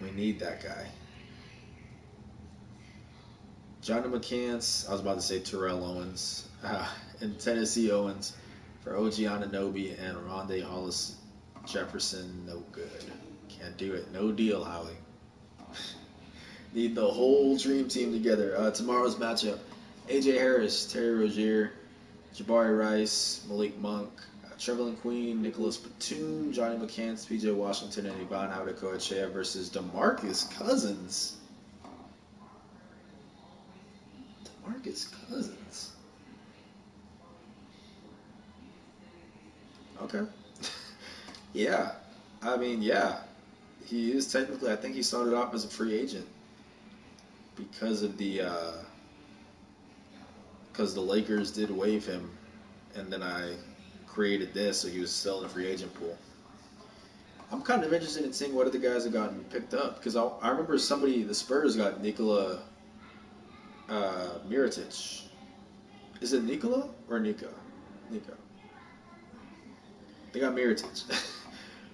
We need that guy. Johnny McCants, I was about to say Terrell Owens, and Tennessee Owens for OG Anunoby and Rondé Hollis Jefferson. No good. Can't do it. No deal, Howie. Need the whole dream team together. Tomorrow's matchup: AJ Harris, Terry Rozier, Jabari Rice, Malik Monk, Traveling Queen, Nicholas Batum, Johnny McCants, PJ Washington, and Ivan Adekoya versus DeMarcus Cousins. DeMarcus Cousins. Okay. Yeah. I mean, yeah. He is technically, I think he started off as a free agent because of because the Lakers did waive him, and then I created this, so he was still in the free agent pool. I'm kind of interested in seeing what other guys have gotten picked up, because I remember the Spurs got Nikola Mirotic. Is it Nikola or Nico? Nico. They got Mirotic.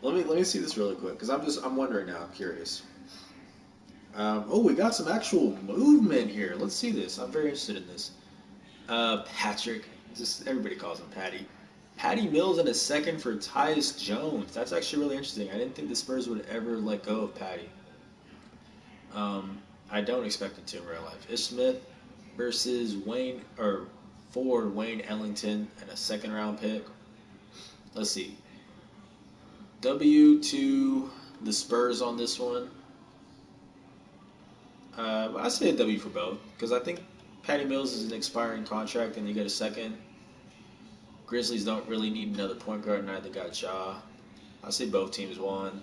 let me see this really quick, because I'm wondering now. I'm curious. Oh, we got some actual movement here. Let's see this. I'm very interested in this. Patrick, just everybody calls him Patty. Patty Mills in a second for Tyus Jones. That's actually really interesting. I didn't think the Spurs would ever let go of Patty. I don't expect it to in real life. Ish Smith versus Wayne, or for Wayne Ellington and a second round pick. Let's see. W to the Spurs on this one. I say a W for both because I think Patty Mills is an expiring contract and you get a second. Grizzlies don't really need another point guard, neither got Ja. I say both teams won.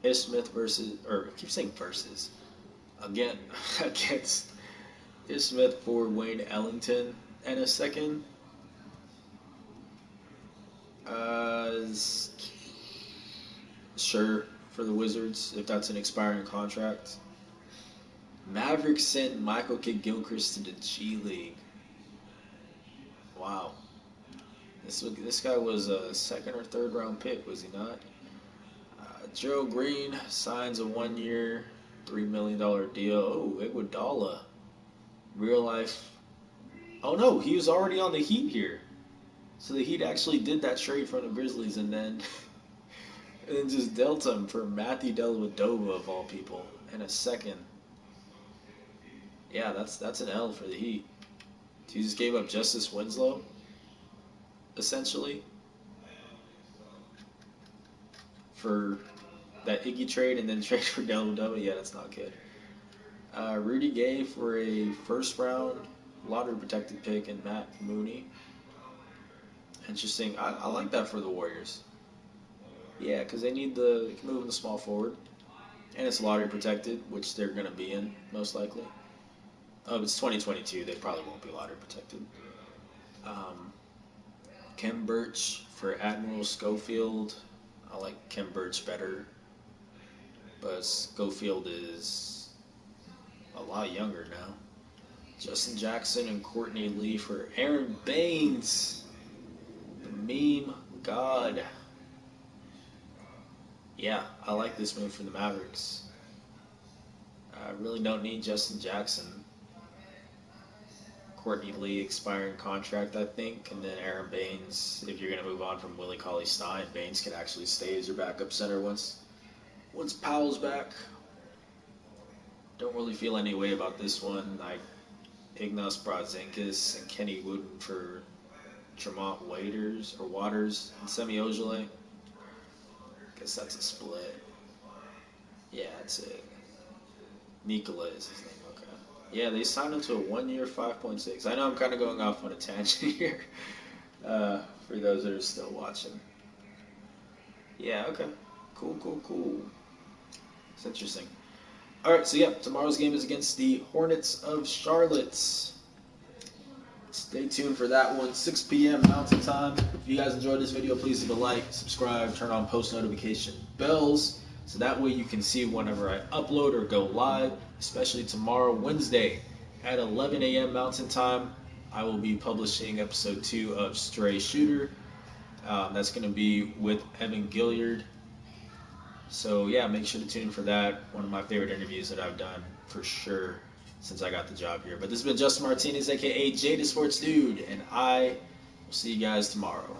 Ish Smith versus, or I keep saying versus, again, against Ish Smith for Wayne Ellington and a second. Sure, for the Wizards, if that's an expiring contract. Mavericks sent Michael Kidd-Gilchrist to the G League. Wow. This guy was a second or third round pick, was he not? Joe Green signs a 1-year, $3 million deal. Oh, Iguodala. Real life. Oh no, he was already on the Heat here. So the Heat actually did that trade from the Grizzlies and then and then just dealt him for Matthew Dellavedova of all people and a second. Yeah, that's an L for the Heat. He just gave up Justice Winslow, essentially, for that Iggy trade and then trade for Dellavedova. Yeah, that's not good. Rudy Gay for a first round lottery protected pick and Matt Mooney. Interesting. I like that for the Warriors. Yeah, because they need they can move in the small forward. And it's lottery protected, which they're going to be in, most likely. Oh, it's 2022. They probably won't be lottery protected. Kem Birch for Admiral Schofield. I like Kem Birch better. But Schofield is a lot younger now. Justin Jackson and Courtney Lee for Aaron Baines. The meme god. Yeah, I like this move for the Mavericks. I really don't need Justin Jackson. Courtney Lee expiring contract, I think, and then Aaron Baines. If you're going to move on from Willie Cauley-Stein, Baines can actually stay as your backup center once Powell's back. Don't really feel any way about this one. Ignas Brazdeikis and Kenny Wooden for Tremont Waters and Semi Ojeleye. Guess that's a split. Yeah, that's it. Nikola is his name. Okay. Yeah, they signed him to a 1-year, 5.6. I know I'm kind of going off on a tangent here. For those that are still watching. Yeah. Okay. Cool. It's interesting. All right. So yeah, tomorrow's game is against the Hornets of Charlotte. Stay tuned for that one, 6 p.m. Mountain Time. If you guys enjoyed this video, please leave a like, subscribe, turn on post notification bells, so that way you can see whenever I upload or go live, especially tomorrow, Wednesday, at 11 a.m. Mountain Time. I will be publishing episode 2 of Stray Shooter. That's going to be with Evan Gilliard. So yeah, make sure to tune in for that. One of my favorite interviews that I've done, for sure, since I got the job here. But this has been Justin Martinez, a.k.a. Jay the Sports Dude, and I will see you guys tomorrow.